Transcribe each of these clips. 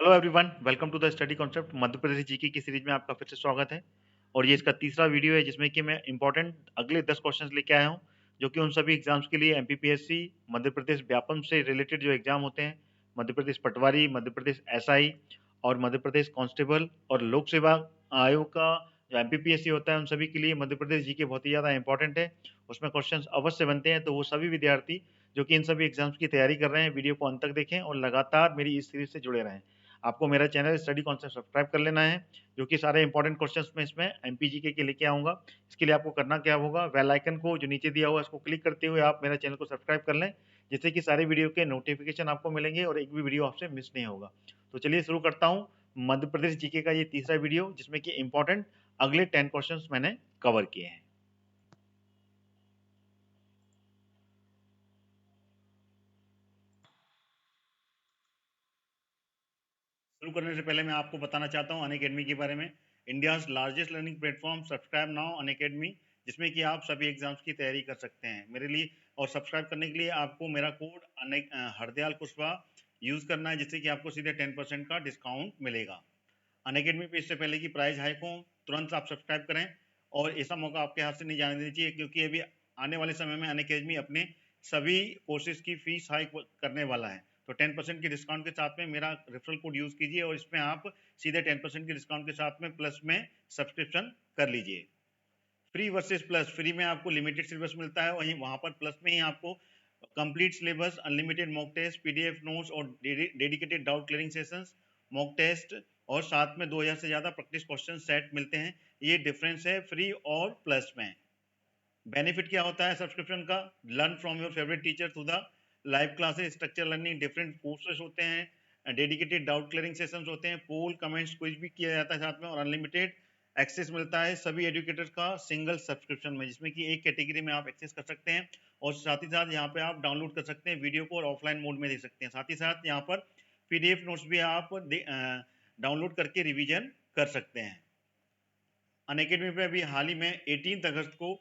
Hello everyone, welcome to the study concept. Madhya Pradesh GK की series में आपका फिर से स्वागत है। और ये इसका तीसरा वीडियो है जिसमें कि मैं इंपॉर्टेंट अगले 10 क्वेश्चंस लेके आया हूँ, जो कि उन सभी एग्जाम्स के लिए एमपीपीएससी, मध्य प्रदेश व्यापम से रिलेटेड जो एग्जाम होते हैं, मध्य प्रदेश पटवारी, मध्य प्रदेश एसआई और मध्य प्रदेश कांस्टेबल और लोक सेवा आयोग का जो एमपीपीएससी होता है, उन सभी के लिए मध्य प्रदेश जीके बहुत ही ज़्यादा इंपॉर्टेंट है। उसमें क्वेश्चन अवश्य बनते हैं, तो वो सभी विद्यार्थी जो कि इन सभी एग्जाम्स की तैयारी कर रहे हैं, वीडियो को अंत तक देखें और लगातार मेरी इस सीरीज से जुड़े रहें। आपको मेरा चैनल स्टडी कॉन्सेप्ट सब्सक्राइब कर लेना है, जो कि सारे इंपॉर्टेंट क्वेश्चंस में इसमें एमपीजीके के लेके आऊंगा। इसके लिए आपको करना क्या होगा, बेल आइकन को जो नीचे दिया हुआ है इसको क्लिक करते हुए आप मेरा चैनल को सब्सक्राइब कर लें, जिससे कि सारे वीडियो के नोटिफिकेशन आपको मिलेंगे और एक भी वीडियो आपसे मिस नहीं होगा। तो चलिए शुरू करता हूँ मध्य प्रदेश जीके का ये तीसरा वीडियो, जिसमें कि इंपॉर्टेंट अगले 10 क्वेश्चंस मैंने कवर किए हैं। शुरू करने से पहले मैं आपको बताना चाहता हूँ अनअकैडमी के बारे में। India's largest learning platform, subscribe now Unacademy, जिसमें कि आप सभी एग्जाम्स की तैयारी कर सकते हैं मेरे लिए। और सब्सक्राइब करने के लिए आपको मेरा कोड हरदयाल कुशवाहा यूज़ करना है, जिससे कि आपको सीधे 10% का डिस्काउंट मिलेगा। अनअकैडमी पे इससे पहले कि प्राइस हाइक हो, तुरंत आप सब्सक्राइब करें और ऐसा मौका आपके हाथ से नहीं जाने देना चाहिए, क्योंकि अभी आने वाले समय में अनअकैडमी अपने सभी कोर्सेज की फीस हाइक करने वाला है। तो 10% के डिस्काउंट के साथ में मेरा रेफरल कोड यूज़ कीजिए और इसमें आप सीधे 10% के डिस्काउंट के साथ में प्लस में सब्सक्रिप्शन कर लीजिए। फ्री वर्सेस प्लस, फ्री में आपको लिमिटेड सिलेबस मिलता है, वहीं वहाँ पर प्लस में ही आपको complete syllabus, unlimited mock test, PDF notes और dedicated doubt clearing sessions, mock test और साथ में 2000 से ज़्यादा प्रैक्टिस क्वेश्चन सेट मिलते हैं। ये डिफरेंस है फ्री और प्लस में। बेनिफिट क्या होता है सब्सक्रिप्शन का? Learn from your favourite teacher through the live classes, structure learning, different courses होते हैं, डेडिकेटेड डाउट क्लियरिंग सेशंस होते हैं, पोल कमेंट्स कुछ भी किया जाता है साथ में, और अनलिमिटेड एक्सेस मिलता है सभी एजुकेटर्स का सिंगल सब्सक्रिप्शन में, जिसमें कि एक कैटेगरी में आप एक्सेस कर सकते हैं। और साथ ही साथ यहाँ पे आप डाउनलोड कर सकते हैं वीडियो को और ऑफलाइन मोड में देख सकते हैं। साथ ही साथ यहाँ पर पीडीएफ नोट्स भी आप डाउनलोड करके रिवीजन कर सकते हैं। अनअकैडमी पे अभी हाल ही में 18 अगस्त को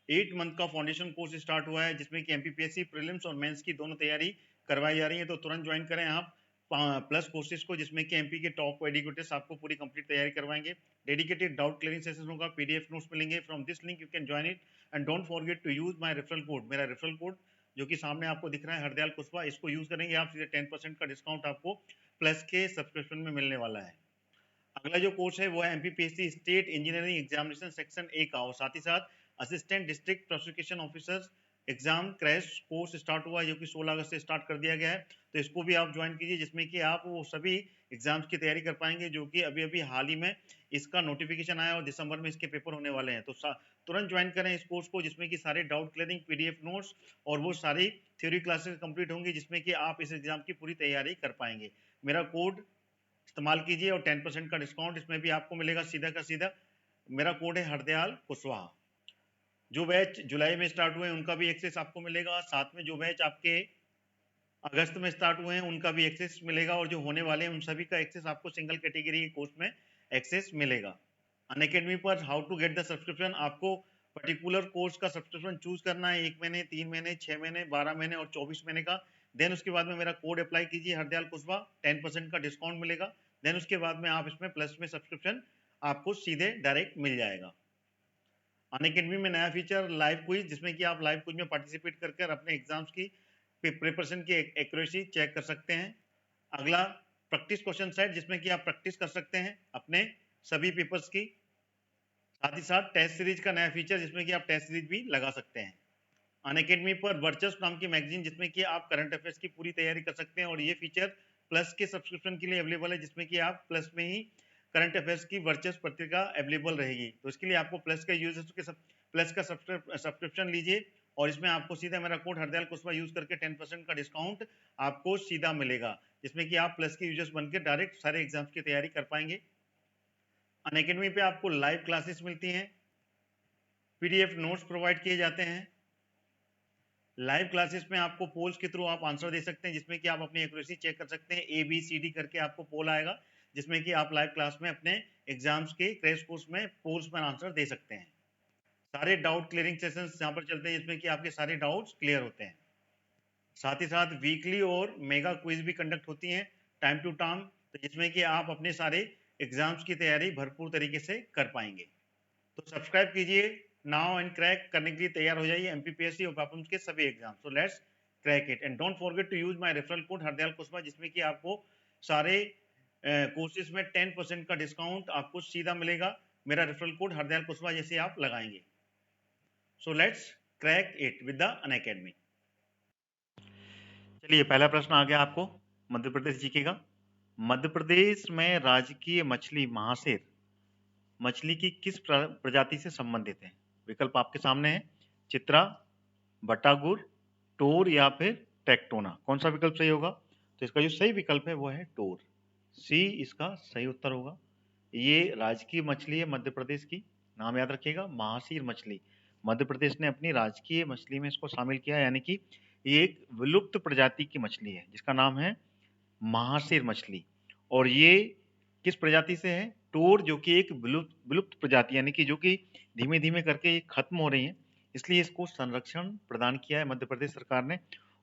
8 मंथ का फाउंडेशन कोर्स स्टार्ट हुआ है, जिसमें कि एमपीपीएससी प्रीलिम्स और मेंस की दोनों तैयारी करवाई जा रही है। तो तुरंत ज्वाइन करें आप प्लस कोर्सेज को, जिसमें कि एमपी के टॉप एजुकेटर्स आपको पूरी कंप्लीट तैयारी करवाएंगे। डेडिकेटेड डाउट क्लियरिंग सेशन होगा, पीडीएफ नोट्स मिलेंगे। From this link you can join it and don't forget to use my referral code. मेरा रेफरल कोड जो कि सामने आपको दिख रहा है, हरदयाल कुशवाहा, इसको यूज करेंगे आप, सीधे 10% का डिस्काउंट आपको प्लस के सब्सक्रिप्शन में मिलने वाला है। अगला जो कोर्स है वो है MPPSC state engineering examination section A का, और साथ ही साथ assistant district prosecution officer exam crash course start हुआ है, जो कि 16 अगस्त से स्टार्ट कर दिया गया है। तो इसको भी आप ज्वाइन कीजिए, जिसमें कि आप वो सभी एग्जाम्स की तैयारी कर पाएंगे, जो कि अभी अभी हाल ही में इसका नोटिफिकेशन आया और दिसंबर में इसके पेपर होने वाले हैं। तो तुरंत ज्वाइन करें इस कोर्स को, जिसमें कि सारे डाउट क्लियरिंग, पीडीएफ नोट्स और वो सारी थ्योरी क्लासेस कंप्लीट होंगी, जिसमें कि आप इस एग्जाम की पूरी तैयारी कर पाएंगे। मेरा कोड इस्तेमाल कीजिए और 10% का डिस्काउंट इसमें भी आपको मिलेगा सीधा का सीधा। मेरा कोड है हरदयाल कुशवाहा। जो बैच जुलाई में स्टार्ट हुए हैं उनका भी एक्सेस आपको मिलेगा, साथ में जो बैच आपके अगस्त में स्टार्ट हुए हैं उनका भी एक्सेस मिलेगा, और जो होने वाले हैं उन सभी का एक्सेस आपको सिंगल कैटेगरी के कोर्स में एक्सेस मिलेगा। अनअकैडमी पर how to get the subscription, आपको पर्टिकुलर कोर्स का सब्सक्रिप्शन चूज करना है, 1 महीने, 3 महीने, 6 महीने, 12 महीने और 24 महीने का। देन उसके बाद में मेरा कोड अप्लाई कीजिए हरदयाल कुशवाहा, 10% का डिस्काउंट मिलेगा। देन उसके बाद में आप इसमें प्लस में सब्सक्रिप्शन आपको सीधे डायरेक्ट मिल जाएगा। अनअकैडमी में नया फीचर लाइव क्विज, जिसमें कि आप लाइव क्विज में पार्टिसिपेट करके अपने एग्जाम्स की प्रिपरेशन की एक्यूरेसी चेक कर सकते हैं। अगला प्रैक्टिस क्वेश्चन सेट, जिसमें कि आप प्रैक्टिस कर सकते हैं अपने सभी पेपर्स की। साथ ही साथ टेस्ट सीरीज का नया फीचर, जिसमें कि आप टेस्ट सीरीज भी लगा सकते हैं। अनअकैडमी पर वर्चस्व नाम की मैगजीन, जिसमें कि आप करंट अफेयर्स की पूरी तैयारी कर सकते हैं, और ये फीचर प्लस के सब्सक्रिप्शन के लिए अवेलेबल है, जिसमें कि आप प्लस में ही करंट अफेयर्स की वर्चस्व पत्रिका अवेलेबल रहेगी। तो इसके लिए आपको प्लस का यूजर्स के प्लस का सब्सक्रिप्शन लीजिए, और इसमें आपको सीधा मेरा कोड हरदयाल कुशवाहा यूज करके 10% का डिस्काउंट आपको सीधा मिलेगा, जिसमें कि आप प्लस के यूजर्स बनकर डायरेक्ट सारे एग्जाम्स की तैयारी कर पाएंगे। अनअकैडमी पे आपको लाइव क्लासेस मिलती हैं, पीडीएफ नोट्स प्रोवाइड किए जाते हैं। लाइव क्लासेस में आपको पोल्स के थ्रू आप आंसर दे सकते हैं, जिसमें कि आप अपनी एक्यूरेसी चेक कर सकते हैं। ABCD करके आपको पोल आएगा, जिसमें कि आप लाइव क्लास में अपने एग्जाम्स के क्रैश कोर्स में पोल्स पर आंसर दे सकते हैं। सारे डाउट क्लियरिंग सेशंस यहाँ पर चलते हैं, जिसमें कि आपके सारे डाउट्स क्लियर होते हैं। साथ ही साथ वीकली और मेगा क्विज भी कंडक्ट होती हैं टाइम टू टाइम। तो जिसमें कि आप अपने सारे एग्जाम्स की तैयारी भरपूर तरीके से कर पाएंगे। तो सब्सक्राइब कीजिए नाउ एंड क्रैक करने के लिए तैयार हो जाइए एमपीपीएससी और पापम्स के सभी एग्जाम। So let's crack it and don't forget to use my referral code Hardayal Kushwaha, जिसमें कि आपको सारे कोर्सेज में 10% का डिस्काउंट आपको सीधा मिलेगा। मेरा रेफरल कोड हरदयाल कुशवाहा जैसे आप लगाएंगे। सो let's crack it with the Unacademy. चलिए पहला प्रश्न आ गया आपको मध्य प्रदेश जीके का। मध्य प्रदेश में राजकीय मछली महासेर मछली की किस प्रजाति से संबंधित है? विकल्प आपके सामने है, चित्रा, बटागुर, टोर या फिर टेक्टोना। कौन सा विकल्प सही होगा? तो इसका जो सही विकल्प है वो है टोर। सी इसका सही उत्तर होगा। ये राजकीय मछली है मध्य प्रदेश की, नाम याद रखिएगा, महासीर मछली। मध्य प्रदेश ने अपनी राजकीय मछली में इसको शामिल किया, यानी कि ये एक विलुप्त प्रजाति की मछली है जिसका नाम है महासीर मछली। और ये किस प्रजाति से है? टोर, जो कि एक विलुप्त प्रजाति, यानी कि जो कि धीमे धीमे करके ये खत्म हो रही है, इसलिए इसको संरक्षण प्रदान किया है मध्य प्रदेश सरकार ने।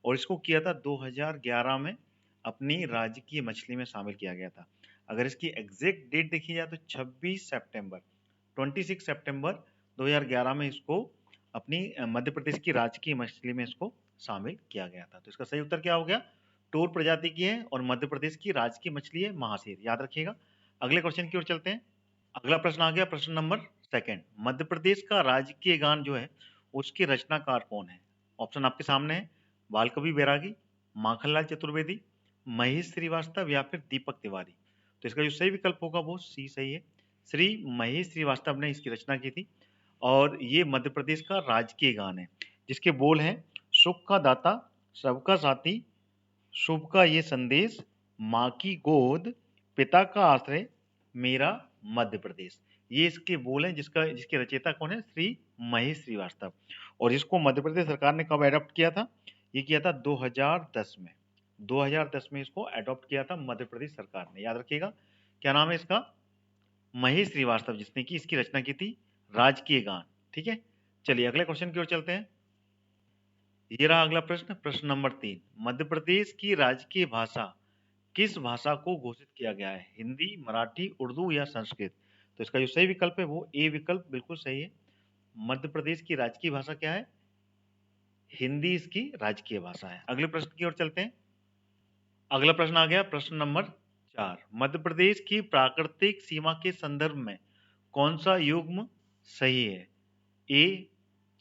और इसको किया था 2011 में अपनी राजकीय मछली में शामिल किया गया था। अगर इसकी एग्जैक्ट डेट देखी जाए तो 26 सितंबर 2011 में इसको अपनी मध्य प्रदेश की राजकीय मछली में इसको शामिल किया गया था। तो इसका सही उत्तर क्या हो गया? टोर प्रजाति की है और मध्य प्रदेश की राजकीय मछली है महासेर, याद रखिएगा। अगले क्वेश्चन की ओर चलते हैं। अगला प्रश्न आ गया, प्रश्न नंबर 2। मध्य प्रदेश का राजकीय गान जो है उसके रचनाकार कौन है? ऑप्शन आपके सामने है, बालकवि बैरागी, माखनलाल चतुर्वेदी, महेश श्रीवास्तव या फिर दीपक तिवारी। तो इसका जो सही विकल्प होगा वो सी सही है। श्री महेश श्रीवास्तव ने इसकी रचना की थी और ये मध्य प्रदेश का राजकीय गान है, जिसके बोल हैं, सुख का दाता सबका साथी, शुभ का ये संदेश, माँ की गोद, पिता का आश्रय, मेरा मध्य प्रदेश। ये इसके बोल हैं, जिसके रचयिता कौन है? श्री महेश श्रीवास्तव। और इसको मध्य प्रदेश सरकार ने कब एडॉप्ट किया था? ये किया था 2010 में। 2010 में इसको एडॉप्ट किया था मध्य प्रदेश सरकार ने, याद रखिएगा। क्या नाम है इसका? महेश श्रीवास्तव, जिसने की इसकी रचना की थी, राजकीय गान। ठीक है, चलिए अगले क्वेश्चन की ओर चलते हैं। ये रहा अगला प्रश्न, प्रश्न नंबर 3। मध्य प्रदेश की राजकीय भाषा किस भाषा को घोषित किया गया है? हिंदी, मराठी, उर्दू या संस्कृत? तो इसका जो सही विकल्प है वो ए विकल्प बिल्कुल सही है। मध्य प्रदेश की राजकीय भाषा क्या है? हिंदी इसकी राजकीय भाषा है। अगले प्रश्न की ओर चलते हैं। अगला प्रश्न आ गया, प्रश्न नंबर 4। मध्य प्रदेश की प्राकृतिक सीमा के संदर्भ में कौन सा युग्म सही है? ए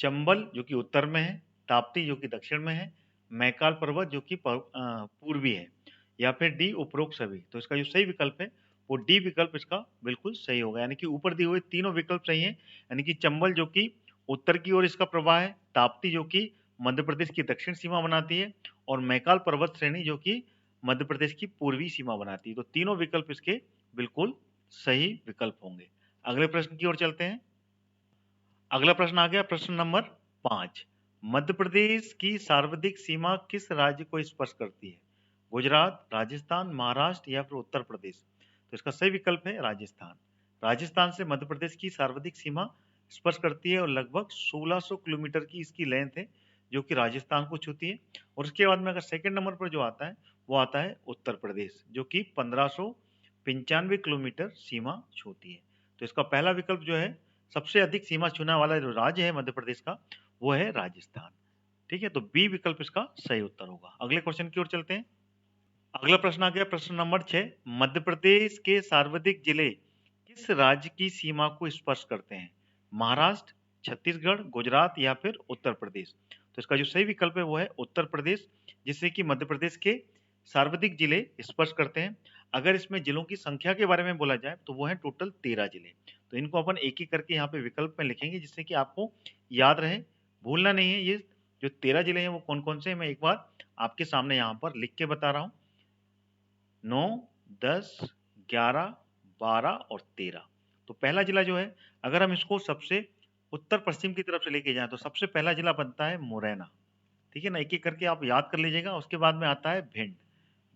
चंबल जो कि उत्तर में है, ताप्ती जो कि दक्षिण में है, मैकाल पर्वत जो कि पूर्वी है, या फिर डी उपरोक्त सभी। तो इसका जो सही विकल्प है वो डी विकल्प इसका बिल्कुल सही होगा, यानी कि ऊपर दिए हुए तीनों विकल्प सही हैं। यानी कि चंबल जो कि उत्तर की ओर इसका प्रवाह है, ताप्ती जो कि मध्य प्रदेश की दक्षिण सीमा बनाती है, और मैकाल पर्वत श्रेणी जो कि मध्य प्रदेश की पूर्वी सीमा बनाती है। तो तीनों विकल्प इसके बिल्कुल सही विकल्प होंगे। अगले प्रश्न की ओर चलते हैं। अगला प्रश्न आ गया, प्रश्न नंबर 5। मध्य प्रदेश की सर्वाधिक सीमा किस राज्य को स्पर्श करती है? गुजरात, राजस्थान, महाराष्ट्र या फिर उत्तर प्रदेश? तो इसका सही विकल्प है राजस्थान। राजस्थान से मध्य प्रदेश की सर्वाधिक सीमा स्पर्श करती है और लगभग 1600 किलोमीटर की इसकी लेंथ है, जो कि राजस्थान को छूती है। और उसके बाद में अगर सेकंड नंबर पर जो आता है वो आता है उत्तर प्रदेश, जो कि 1595 किलोमीटर सीमा छूती है। तो इसका पहला विकल्प जो है, सबसे अधिक सीमा छूने वाला जो राज्य है मध्य प्रदेश का, वो है राजस्थान। ठीक है, तो बी विकल्प इसका सही उत्तर होगा। अगले क्वेश्चन की ओर चलते हैं। अगला प्रश्न आ गया, प्रश्न नंबर 6। मध्य प्रदेश के सर्वाधिक जिले किस राज्य की सीमा को स्पर्श करते हैं? महाराष्ट्र, छत्तीसगढ़, गुजरात या फिर उत्तर प्रदेश? तो इसका जो सही विकल्प है वो है उत्तर प्रदेश, जिससे कि मध्य प्रदेश के सर्वाधिक जिले स्पर्श करते हैं। अगर इसमें जिलों की संख्या के बारे में बोला जाए तो वो है टोटल 13 जिले। तो इनको अपन एक एक करके यहाँ पे विकल्प में लिखेंगे, जिससे कि आपको याद रहे, भूलना नहीं है। ये जो 13 जिले हैं वो कौन कौन से हैं, मैं एक बार आपके सामने यहाँ पर लिख के बता रहा हूँ। 9, 10, 11, 12 और 13। तो पहला जिला जो है, अगर हम इसको सबसे उत्तर पश्चिम की तरफ से लेके जाएं तो सबसे पहला जिला बनता है मुरैना। ठीक है ना, एक एक करके आप याद कर लीजिएगा। उसके बाद में आता है भिंड।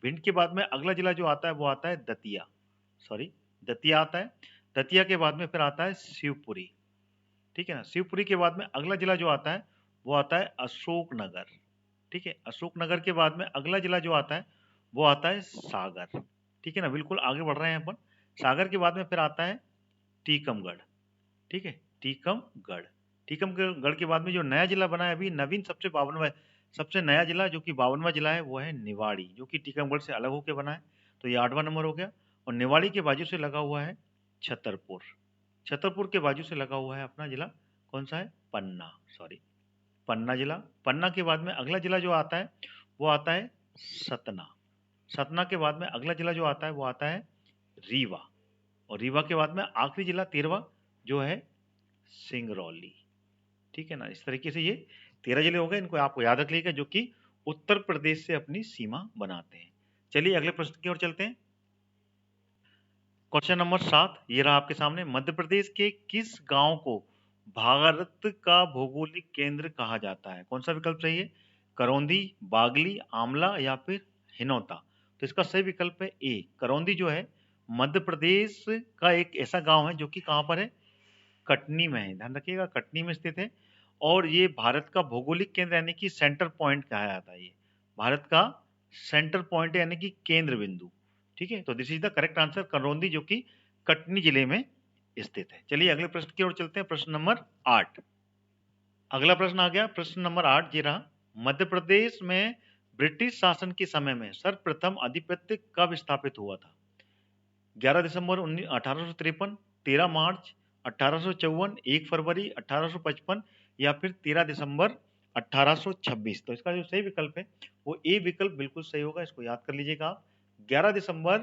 भिंड के बाद में अगला जिला जो आता है वो आता है दतिया आता है। दतिया के बाद में फिर आता है शिवपुरी। ठीक है ना, शिवपुरी के बाद में अगला जिला जो आता है वो आता है अशोकनगर। ठीक है, अशोकनगर के बाद में अगला जिला जो आता है वो आता है सागर। ठीक है ना, बिल्कुल आगे बढ़ रहे हैं अपन। सागर के बाद में फिर आता है टीकमगढ़, ठीक है, टीकमगढ़। टीकमगढ़ के बाद में जो नया जिला बना है अभी नवीन, सबसे नया जिला जो कि 52वां जिला है वो है निवाड़ी, जो कि टीकमगढ़ से अलग होकर बना है। तो ये 8वां नंबर हो गया। और निवाड़ी के बाजू से लगा हुआ है छतरपुर। छतरपुर के बाजू से लगा हुआ है अपना जिला कौन सा है, पन्ना, सॉरी पन्ना जिला। पन्ना के बाद में अगला जिला जो आता है वो आता है सतना। सतना के बाद में अगला जिला जो आता है वो आता है रीवा। और रीवा के बाद में आखिरी जिला 13वां जो है सिंगरौली। ठीक है ना, इस तरीके से ये 13 जिले हो गए, इनको आपको याद रख लीजिएगा, जो कि उत्तर प्रदेश से अपनी सीमा बनाते हैं। चलिए अगले प्रश्न की ओर चलते हैं। क्वेश्चन नंबर 7 ये रहा आपके सामने। मध्य प्रदेश के किस गांव को भारत का भौगोलिक केंद्र कहा जाता है? कौन सा विकल्प सही है? करौंदी, बागली, आमला या फिर हिनौता? तो इसका सही विकल्प है ए, करौंदी जो है मध्य प्रदेश का एक ऐसा गांव है जो कि कहां पर है, कटनी में है। ध्यान रखिएगा, कटनी में स्थित है। और ये भारत का भौगोलिक केंद्र यानी कि सेंटर पॉइंट कहा जाता है। ये भारत का सेंटर पॉइंट है यानी कि केंद्र बिंदु। ठीक है, तो this is the correct answer, Karaundi, जो कि कटनी जिले में स्थित है। चलिए अगले प्रश्न की ओर चलते हैं, प्रश्न नंबर 8। अगला प्रश्न आ गया, प्रश्न नंबर 8 ये रहा। मध्य प्रदेश में ब्रिटिश शासन के समय में सर्वप्रथम आधिपत्य कब स्थापित हुआ था? 11 दिसंबर 1853, 13 मार्च 1854, 1 फरवरी 1855 या फिर 13 दिसंबर 1826? तो इसका जो सही विकल्प है वो ए विकल्प बिल्कुल सही होगा, इसको याद कर लीजिएगा आप। 11 दिसंबर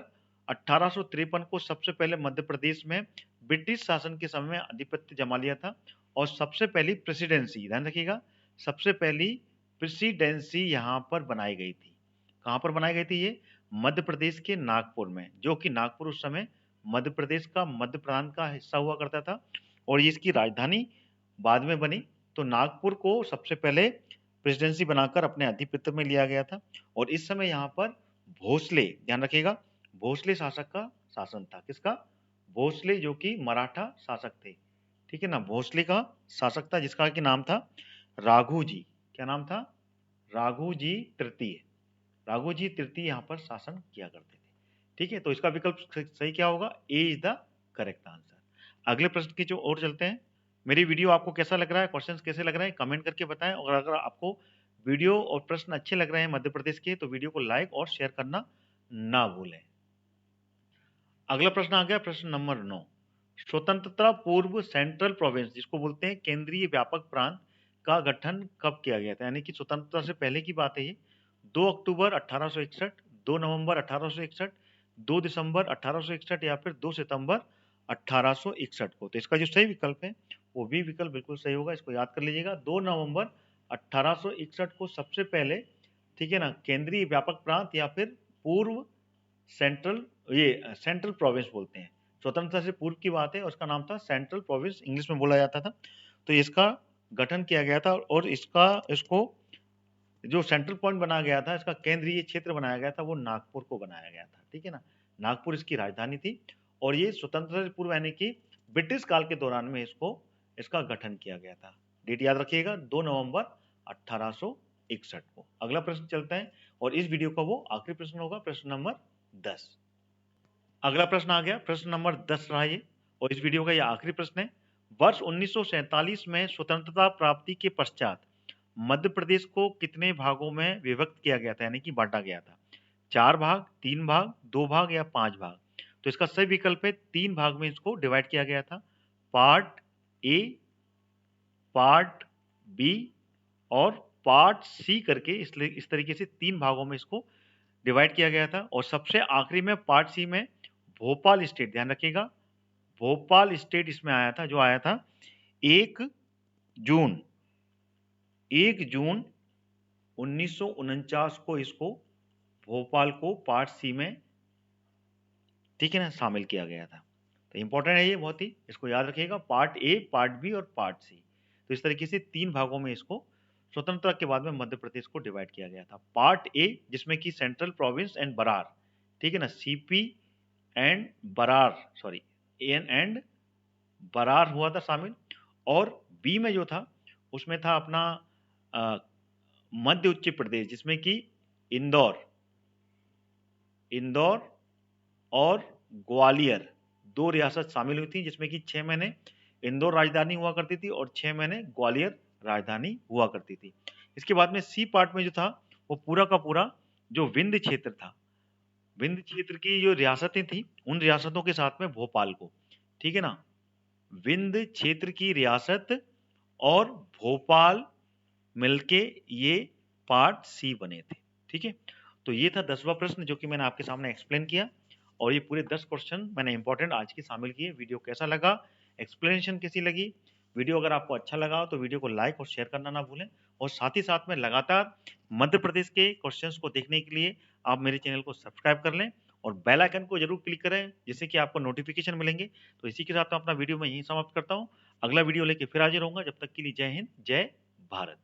1853 को सबसे पहले मध्य प्रदेश में ब्रिटिश शासन के समय में आधिपत्य जमा लिया था। और सबसे पहली प्रेसिडेंसी, ध्यान रखिएगा, सबसे पहली प्रेसिडेंसी यहाँ पर बनाई गई थी। कहाँ पर बनाई गई थी? ये मध्य प्रदेश के नागपुर में, जो कि नागपुर उस समय मध्य प्रदेश का मध्य प्रांत का हिस्सा हुआ करता था। और ये इसकी राजधानी बाद में बनी। तो नागपुर को सबसे पहले प्रेसिडेंसी बनाकर अपने आधिपत्य में लिया गया था। और इस समय यहाँ पर भोसले, ध्यान रखिएगा, भोसले शासक का शासन था। किसका? भोसले, जो कि मराठा शासक थे। ठीक है ना, भोसले का शासक था जिसका कि नाम था राघोजी। क्या नाम था? राघोजी तृतीय। राघोजी तृतीय यहाँ पर शासन किया करते थे। ठीक है, तो इसका विकल्प सही क्या होगा? ए इज द करेक्ट आंसर। अगले प्रश्न की जो ओर चलते हैं। मेरी वीडियो आपको कैसा लग रहा है, क्वेश्चंस कैसे लग रहे हैं, कमेंट करके बताएं। और अगर आपको वीडियो और प्रश्न अच्छे लग रहे हैं मध्य प्रदेश के, तो वीडियो को लाइक और शेयर करना ना भूलें। अगला प्रश्न आ गया, प्रश्न नंबर 9। स्वतंत्रता पूर्व सेंट्रल प्रोविंस, जिसको बोलते हैं केंद्रीय व्यापक प्रांत, का गठन कब किया गया था? यानी कि स्वतंत्रता से पहले की बात है ये। 2 अक्टूबर 1861, 2 नवंबर 1861, 2 दिसंबर 1861 या फिर 2 सितंबर 1861 को? तो इसका जो सही विकल्प है वो भी विकल्प बिल्कुल सही होगा, इसको याद कर लीजिएगा। 2 नवंबर 1861 को सबसे पहले, ठीक है ना, केंद्रीय व्यापक प्रांत या फिर पूर्व सेंट्रल, ये सेंट्रल प्रोविंस बोलते हैं। स्वतंत्रता से पूर्व की बात है, उसका नाम था सेंट्रल प्रोविंस, इंग्लिश में बोला जाता था। तो इसका गठन किया गया था। और इसको जो सेंट्रल पॉइंट बनाया गया था, इसका केंद्रीय क्षेत्र बनाया गया था, वो नागपुर को बनाया गया था। ठीक है ना, नागपुर इसकी राजधानी थी। और ये स्वतंत्रता से पूर्व यानी कि ब्रिटिश काल के दौरान में इसका गठन किया गया था। डेट याद रखिएगा, 2 नवंबर 1861 को। अगला प्रश्न चलता है, और इस वीडियो का वो आखिरी प्रश्न होगा, प्रश्न नंबर 10। अगला प्रश्न आ गया, प्रश्न नंबर 10 रहा ये, और इस वीडियो का ये आखिरी प्रश्न है। वर्ष 1947 में स्वतंत्रता प्राप्ति के पश्चात मध्य प्रदेश को कितने भागों में विभक्त किया गया था, यानी कि बांटा गया था? 4 भाग, 3 भाग, 2 भाग या 5 भाग? तो इसका सही विकल्प है 3 भाग में इसको डिवाइड किया गया था। पार्ट ए, पार्ट बी और पार्ट सी करके, इसलिए इस तरीके से 3 भागों में इसको डिवाइड किया गया था। और सबसे आखिरी में पार्ट सी में भोपाल स्टेट, ध्यान रखिएगा, भोपाल स्टेट इसमें आया था, जो आया था 1 जून 1949 को इसको भोपाल को पार्ट सी में, ठीक है ना, शामिल किया गया था। तो इंपॉर्टेंट है ये बहुत ही, इसको याद रखिएगा, पार्ट ए, पार्ट बी और पार्ट सी। तो इस तरीके से 3 भागों में इसको स्वतंत्रता के बाद में मध्य प्रदेश को डिवाइड किया गया था। पार्ट ए जिसमें कि सेंट्रल प्रोविंस एंड बरार, ठीक है ना, CP and Berar, sorry and Berar हुआ था शामिल। और बी में जो था उसमें था अपना मध्य उच्च प्रदेश, जिसमें कि इंदौर, और ग्वालियर 2 रियासत शामिल हुई थी, जिसमें कि 6 महीने इंदौर राजधानी हुआ करती थी और 6 महीने ग्वालियर राजधानी हुआ करती थी। इसके बाद में सी पार्ट में जो था वो पूरा का पूरा जो विंध्य क्षेत्र था, विंध्य क्षेत्र की जो रियासतें थी उन रियासतों के साथ में भोपाल को, ठीक है ना, विंध्य क्षेत्र की रियासत और भोपाल मिलके ये पार्ट सी बने थे, ठीक है। तो ये था 10वां प्रश्न जो कि मैंने आपके सामने एक्सप्लेन किया, और ये पूरे 10 क्वेश्चन मैंने इंपॉर्टेंट आज के शामिल किए। वीडियो कैसा लगा, एक्सप्लेनेशन कैसी लगी? वीडियो अगर आपको अच्छा लगा हो तो वीडियो को लाइक और शेयर करना ना भूलें, और साथ ही साथ में लगातार मध्य प्रदेश के क्वेश्चंस को देखने के लिए आप मेरे चैनल को सब्सक्राइब कर लें और बेल आइकन को जरूर क्लिक करें, जिससे कि आपको नोटिफिकेशन मिलेंगे। तो इसी के साथ मैं अपना वीडियो में यहीं समाप्त करता हूँ। अगला वीडियो लेके फिर हाजिर होऊंगा। जब तक के लिए जय हिंद, जय भारत।